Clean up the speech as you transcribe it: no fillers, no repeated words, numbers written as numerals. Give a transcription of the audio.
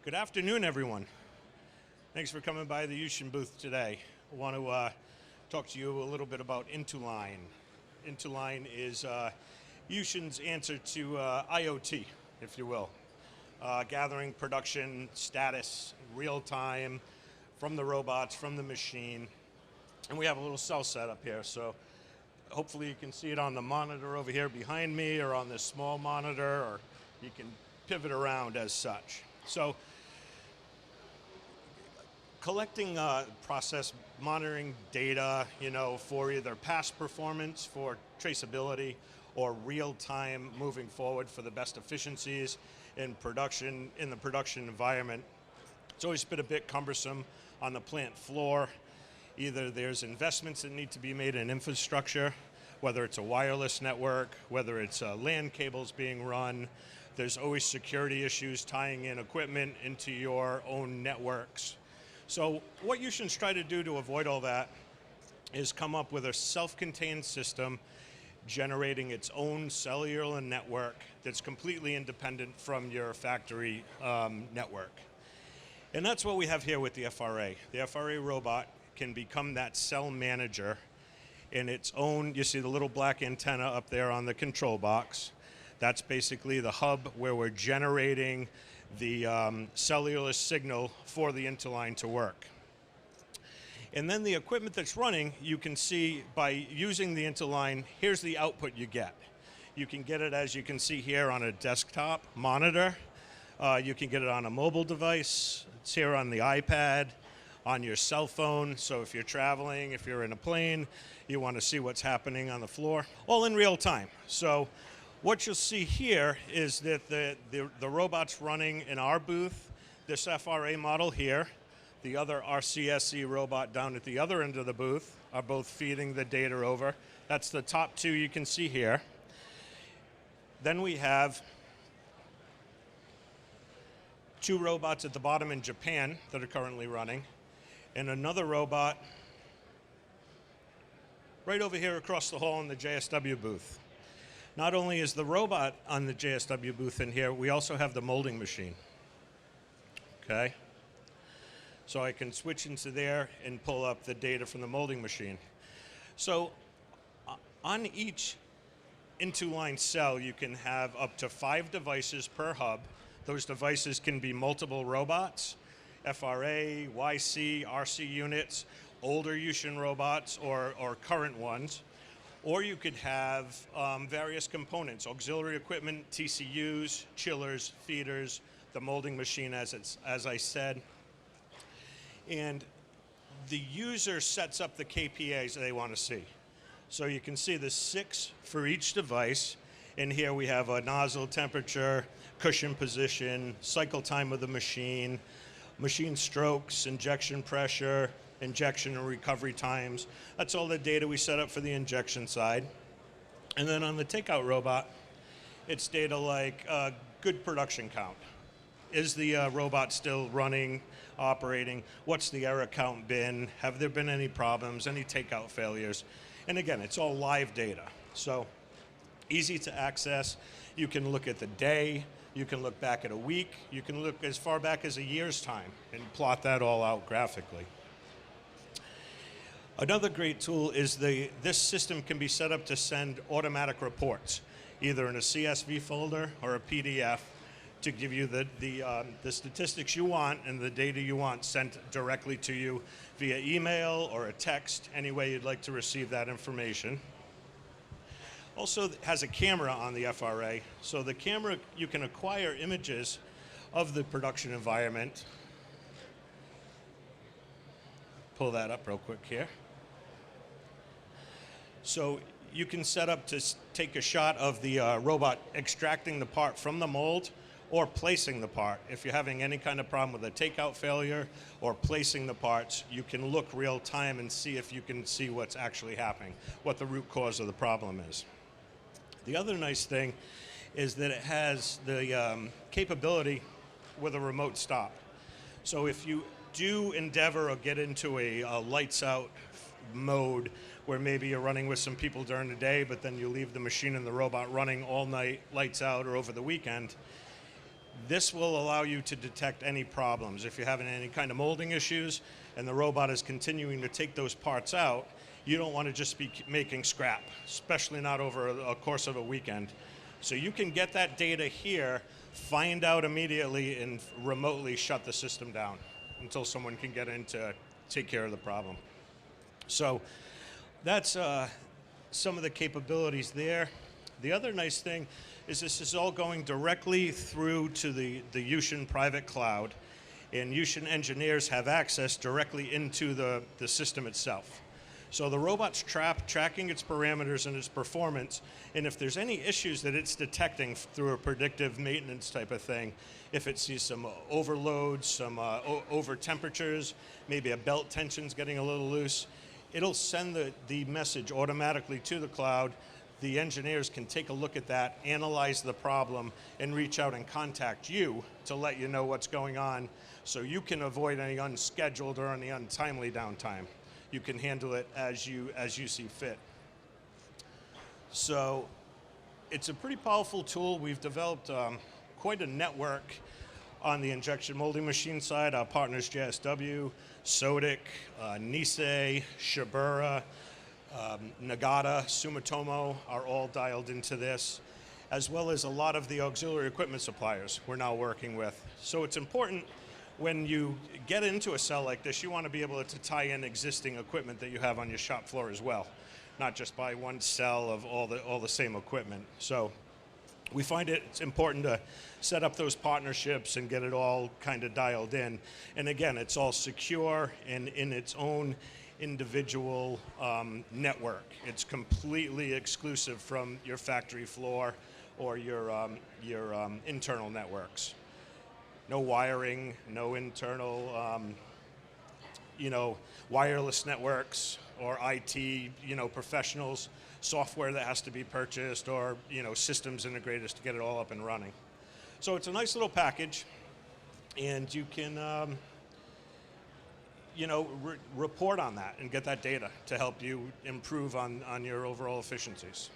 Good afternoon, everyone. Thanks for coming by the Yushin booth today. I want to talk to you a little bit about INTU LINE. INTU LINE is Yushin's answer to IoT, if you will. Gathering production status, real time, from the robots, from the machine. And we have a little cell set up here, so hopefully you can see it on the monitor over here behind me or on this small monitor, or you can pivot around as such. So collecting process monitoring data, for either past performance, for traceability, or real time moving forward for the best efficiencies in production, in the production environment. It's always been a bit cumbersome on the plant floor. Either there's investments that need to be made in infrastructure, whether it's a wireless network, whether it's LAN cables being run. There's always security issues tying in equipment into your own networks. So what Yushin's trying to do to avoid all that is come up with a self-contained system generating its own cellular network that's completely independent from your factory network. And that's what we have here with the FRA. The FRA robot can become that cell manager in its own. You see the little black antenna up there on the control box. That's basically the hub where we're generating the cellular signal for the INTU line to work. And then the equipment that's running, you can see by using the INTU line, here's the output you get. You can get it, as you can see here, on a desktop monitor. You can get it on a mobile device. It's here on the iPad, on your cell phone. So if you're traveling, if you're in a plane, you want to see what's happening on the floor, all in real time. So what you'll see here is that the robot's running in our booth, this FRA model here, the other RCSE robot down at the other end of the booth are both feeding the data over. That's the top two you can see here. Then we have two robots at the bottom in Japan that are currently running, and another robot right over here across the hall in the JSW booth. Not only is the robot on the JSW booth in here, we also have the molding machine. Okay? So I can switch into there and pull up the data from the molding machine. So on each INTU line cell, you can have up to 5 devices per hub. Those devices can be multiple robots, FRA, YC, RC units, older Yushin robots, or current ones. Or you could have various components, auxiliary equipment, TCUs, chillers, feeders, the molding machine, as I said. And the user sets up the KPIs they want to see. So you can see the 6 for each device. And here we have a nozzle temperature, cushion position, cycle time of the machine, machine strokes, injection pressure, injection and recovery times. That's all the data we set up for the injection side. And then on the takeout robot, it's data like good production count. Is the robot still running, operating? What's the error count been? Have there been any problems, any takeout failures? And again, it's all live data. So easy to access. You can look at the day. You can look back at a week. You can look as far back as a year's time and plot that all out graphically. Another great tool is this system can be set up to send automatic reports, either in a CSV folder or a PDF, to give you the statistics you want and the data you want sent directly to you via email or a text, any way you'd like to receive that information. Also has a camera on the FRA, so the camera, you can acquire images of the production environment. Pull that up real quick here. So you can set up to take a shot of the robot extracting the part from the mold or placing the part. If you're having any kind of problem with a takeout failure or placing the parts, you can look real time and see if you can see what's actually happening, what the root cause of the problem is. The other nice thing is that it has the capability with a remote stop. So if you do endeavor or get into a lights out mode where maybe you're running with some people during the day, but then you leave the machine and the robot running all night, lights out, or over the weekend, This will allow you to detect any problems. If you're having any kind of molding issues and the robot is continuing to take those parts out, you don't want to just be making scrap, especially not over a course of a weekend. So you can get that data here, find out immediately, and remotely shut the system down until someone can get in to take care of the problem. So that's some of the capabilities there. The other nice thing is this is all going directly through to the Yushin private cloud, and Yushin engineers have access directly into the system itself. So the robot's tracking its parameters and its performance, and if there's any issues that it's detecting through a predictive maintenance type of thing, if it sees some overloads, some over temperatures, maybe a belt tension's getting a little loose, it'll send the message automatically to the cloud. The engineers can take a look at that, analyze the problem, and reach out and contact you to let you know what's going on so you can avoid any unscheduled or any untimely downtime. You can handle it as you see fit. So it's a pretty powerful tool. We've developed quite a network on the injection molding machine side. Our partners JSW, Sodic, Nisei, Shibura, Nagata, Sumitomo are all dialed into this, as well as a lot of the auxiliary equipment suppliers we're now working with. So it's important when you get into a cell like this, you want to be able to tie in existing equipment that you have on your shop floor as well, not just buy one cell of all the same equipment. So we find it's important to set up those partnerships and get it all kind of dialed in. And again, it's all secure and in its own individual network. It's completely exclusive from your factory floor or your internal networks. No wiring, no internal, wireless networks or IT, professionals, software that has to be purchased, or systems integrators to get it all up and running. So it's a nice little package, and you can report on that and get that data to help you improve on your overall efficiencies.